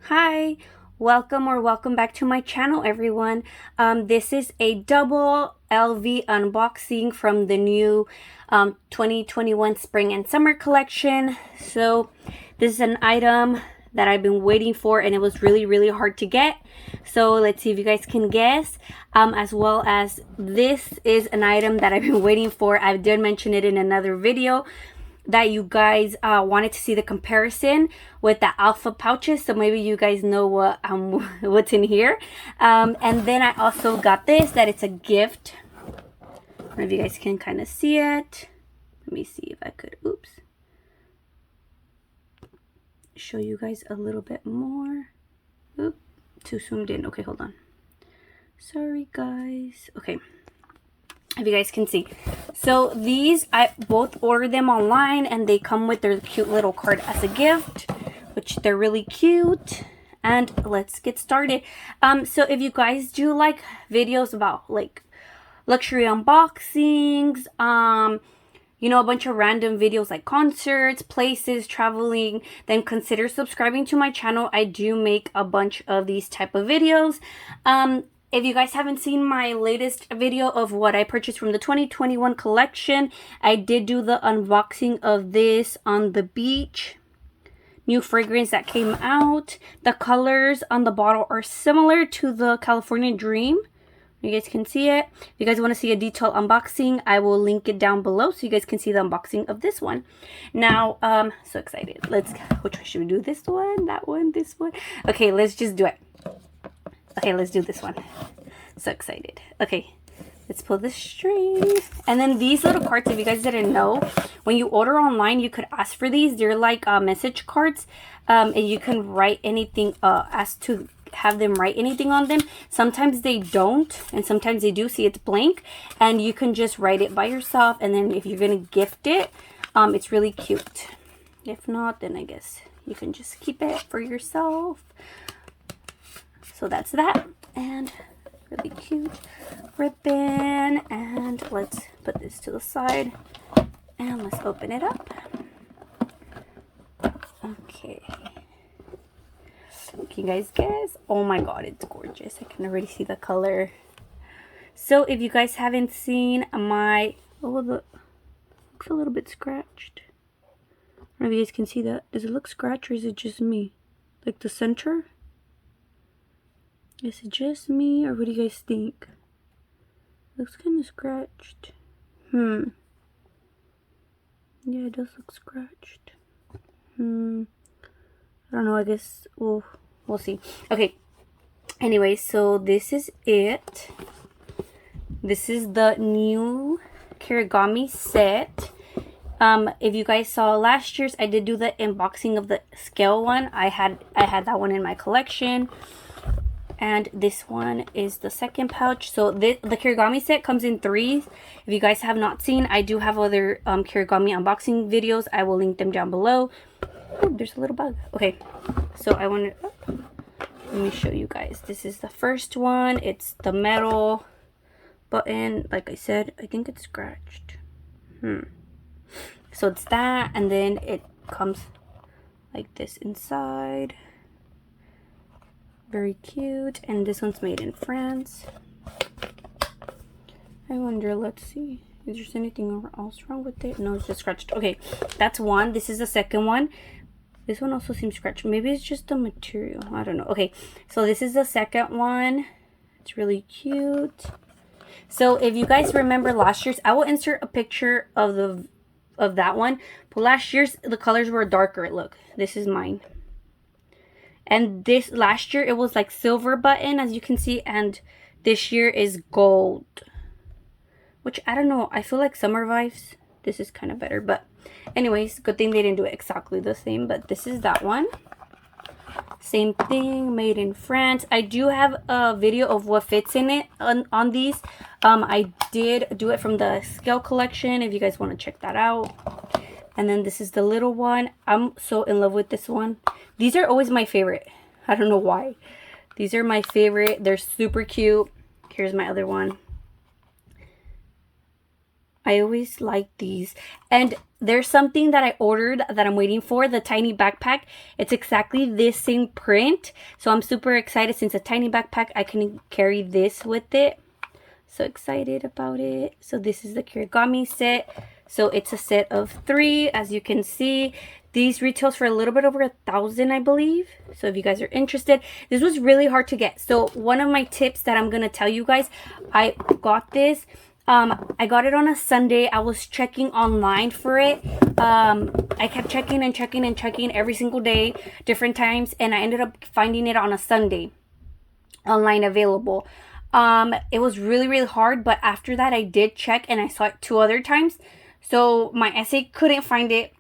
Hi, welcome back to my channel, everyone. This is a double LV unboxing from the new 2021 spring and summer collection. So this is an item that I've been waiting for, and it was really hard to get. So let's see if you guys can guess. As well as this is an item that I've been waiting for. I did mention it in another video that you guys wanted to see the comparison with the alpha pouches, so maybe you guys know what what's in here. And then I also got this, that it's a gift. I don't know if you guys can kind of see it. Let me see if I could show you guys a little bit more. Oop, too zoomed in. Okay, hold on, sorry guys. Okay, if you guys can see. So these, I both ordered them online, and they come with their cute little card as a gift, which they're really cute. And let's get started. So if you guys do like videos about like luxury unboxings, you know, a bunch of random videos like concerts, places, traveling, then consider subscribing to my channel. I do make a bunch of these type of videos. If you guys haven't seen my latest video of what I purchased from the 2021 collection, I did do the unboxing of this on the beach. New fragrance that came out. The colors on the bottle are similar to the California Dream. You guys can see it. If you guys want to see a detailed unboxing, I will link it down below so you guys can see the unboxing of this one. Now, so excited. Which one should we do? This one, that one, this one? Okay, let's just do it. Okay, let's do this one. So excited. Okay, let's pull the string. And then these little cards, if you guys didn't know, when you order online, you could ask for these. They're like message cards. And you can write anything, ask to have them write anything on them. Sometimes they don't, and sometimes they do. See, it's blank. And you can just write it by yourself. And then if you're going to gift it, it's really cute. If not, then I guess you can just keep it for yourself. So that's that, and really cute ribbon. And let's put this to the side, and let's open it up. Okay. Can you guys guess? Oh my god, it's gorgeous. I can already see the color. So if you guys haven't seen my, looks a little bit scratched. I don't know if you guys can see that. Does it look scratched, or is it just me? Like the center? Is it just me, or what do you guys think? Looks kind of scratched. Yeah, it does look scratched. I don't know, I guess we'll see. Okay, anyway, so this is it. This is the new Kirigami set. If you guys saw last year's, I did do the unboxing of the scale one. I had that one in my collection. And this one is the second pouch. So the Kirigami set comes in 3s. If you guys have not seen, I do have other Kirigami unboxing videos. I will link them down below. Oh, there's a little bug. Okay, so let me show you guys. This is the first one. It's the metal button. Like I said, I think it's scratched. So it's that, and then it comes like this inside. Very cute. And this one's made in France. I wonder, let's see, is there anything else wrong with it? No, it's just scratched. Okay, that's one. This is the second one. This one also seems scratched. Maybe it's just the material, I don't know. Okay, so this is the second one. It's really cute. So if you guys remember last year's, I will insert a picture of that one, but last year's the colors were darker. Look, this is mine. And this last year, it was like silver button, as you can see. And this year is gold. Which, I don't know. I feel like summer vibes. This is kind of better. But anyways, good thing they didn't do it exactly the same. But this is that one. Same thing, made in France. I do have a video of what fits in it on these. I did do it from the scale collection, if you guys want to check that out. And then this is the little one. I'm so in love with this one. These are always my favorite. I don't know why. These are my favorite. They're super cute. Here's my other one. I always like these. And there's something that I ordered that I'm waiting for, the tiny backpack. It's exactly this same print. So I'm super excited. Since a tiny backpack, I can carry this with it. So excited about it. So this is the Kirigami set. So it's a set of 3, as you can see. These retails for a little bit over $1,000, I believe. So if you guys are interested, this was really hard to get. So one of my tips that I'm gonna tell you guys, I got this. I got it on a Sunday. I was checking online for it. I kept checking and checking and checking every single day, different times, and I ended up finding it on a Sunday, online available. It was really, really hard, but after that I did check and I saw it 2 other times. So my SA couldn't find it.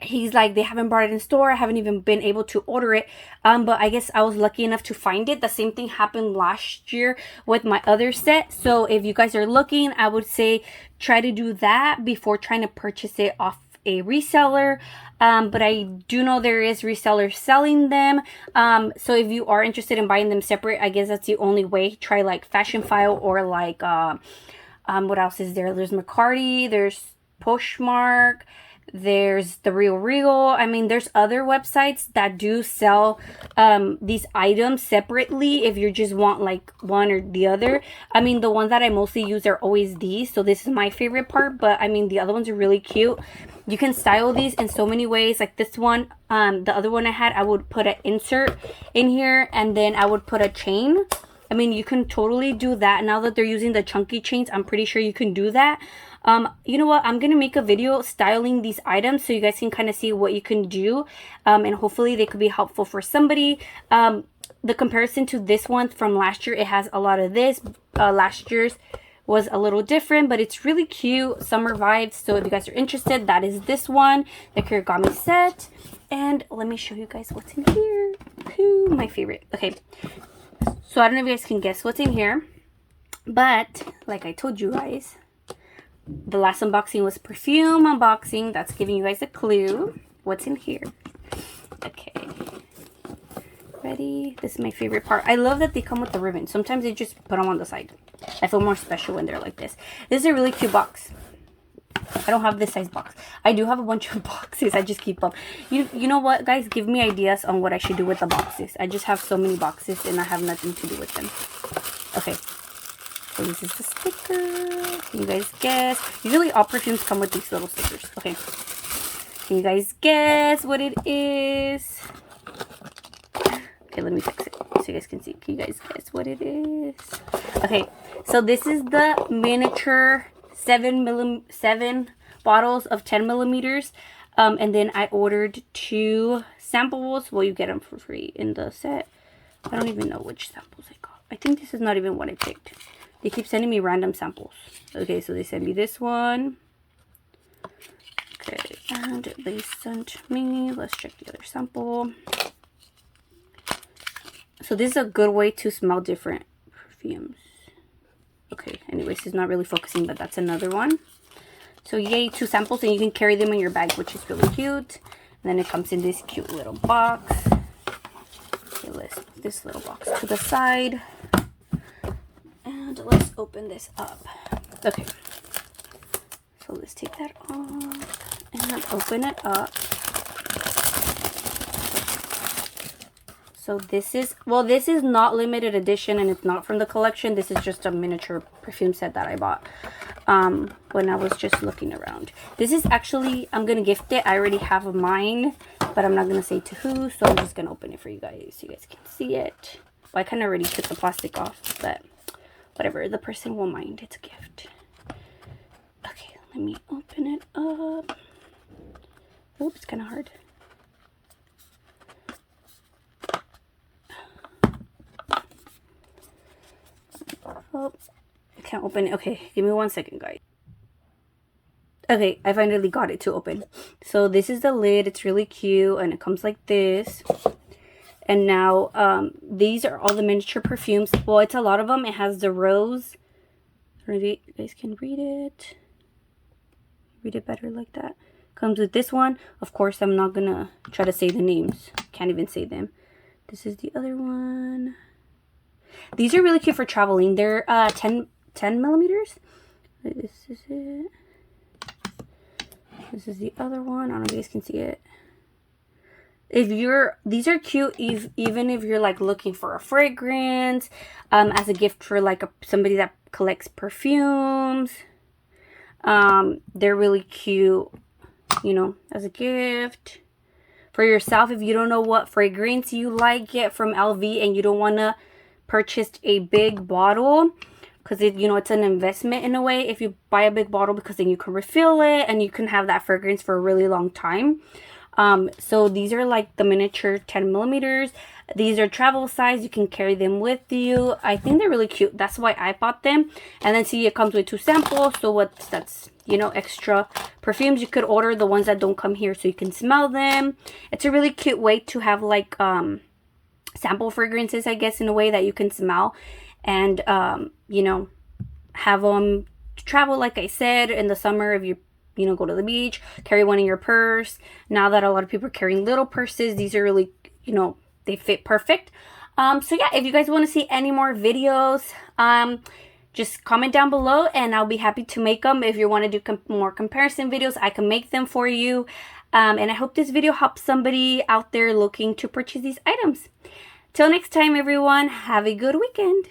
He's like, they haven't brought it in store. I haven't even been able to order it. But I guess I was lucky enough to find it. The same thing happened last year with my other set. So if you guys are looking, I would say try to do that before trying to purchase it off a reseller. But I do know there is resellers selling them. So if you are interested in buying them separate, I guess that's the only way. Try like Fashion File or like, what else is there? There's McCarty, there's Poshmark, there's The Real. I mean, there's other websites that do sell these items separately if you just want like one or the other. I mean, the ones that I mostly use are always these, so this is my favorite part. But I mean, the other ones are really cute. You can style these in so many ways. Like this one, the other one I had, I would put an insert in here and then I would put a chain. I mean, you can totally do that. Now that they're using the chunky chains, I'm pretty sure you can do that. You know what? I'm going to make a video styling these items so you guys can kind of see what you can do. And hopefully they could be helpful for somebody. The comparison to this one from last year, it has a lot of this. Last year's was a little different, but it's really cute. Summer vibes. So if you guys are interested, that is this one, the Kirigami set. And let me show you guys what's in here. Ooh, my favorite. Okay. So I don't know if you guys can guess what's in here. But like I told you guys, the last unboxing was perfume unboxing. That's giving you guys a clue what's in here. Okay. Ready? This is my favorite part. I love that they come with the ribbon. Sometimes they just put them on the side. I feel more special when they're like this. This is a really cute box. I don't have this size box. I do have a bunch of boxes. I just keep them. You know what, guys? Give me ideas on what I should do with the boxes. I just have so many boxes and I have nothing to do with them. Okay. So this is the sticker. Can you guys guess? Usually all perfumes come with these little stickers. Okay. Can you guys guess what it is? Okay, let me fix it so you guys can see. Can you guys guess what it is? Okay, so this is the miniature 7 bottles of 10 millimeters. And then I ordered 2 samples. Well, you get them for free in the set. I don't even know which samples I got. I think this is not even what I picked. They keep sending me random samples. Okay, so they sent me this one. Okay, and they sent me, let's check the other sample. So this is a good way to smell different perfumes. Okay, anyways, it's not really focusing, but that's another one. So yay, 2 samples, and you can carry them in your bag, which is really cute. And then it comes in this cute little box. Okay, let's put this little box to the side. And let's open this up. Okay. So let's take that off and open it up. So this is, well, this is not limited edition and it's not from the collection. This is just a miniature perfume set that I bought when I was just looking around. This is actually, I'm going to gift it. I already have mine, but I'm not going to say to who. So I'm just going to open it for you guys so you guys can see it. Well, I kind of already took the plastic off, but whatever. The person won't mind. It's a gift. Okay, let me open it up. Oops, it's kind of hard. Oh, I can't open it. Okay, give me 1 second, guys. Okay, I finally got it to open. So this is the lid. It's really cute and it comes like this. And now these are all the miniature perfumes. Well, it's a lot of them. It has the rose. Maybe you guys can read it. Read it better like that. Comes with this one. Of course, I'm not gonna try to say the names. Can't even say them. This is the other one. These are really cute for traveling. They're 10 millimeters. This is it. This is the other one. I don't know if you guys can see it. These are cute even if you're like looking for a fragrance, as a gift for like somebody that collects perfumes. They're really cute, you know, as a gift. For yourself, if you don't know what fragrance you like, get from LV and you don't want to purchase a big bottle, because you know, it's an investment in a way if you buy a big bottle, because then you can refill it and you can have that fragrance for a really long time. So these are like the miniature 10 millimeters. These are travel size. You can carry them with you. I think they're really cute. That's why I bought them. And then see, it comes with 2 samples. So that's, you know, extra perfumes. You could order the ones that don't come here so you can smell them. It's a really cute way to have like sample fragrances, I guess, in a way that you can smell. And you know, have them travel, like I said, in the summer if you know, go to the beach, carry one in your purse. Now that a lot of people are carrying little purses, these are really, you know, they fit perfect. So yeah, if you guys want to see any more videos, just comment down below and I'll be happy to make them. If you want to do more comparison videos, I can make them for you. And I hope this video helps somebody out there looking to purchase these items. Till next time, everyone, have a good weekend.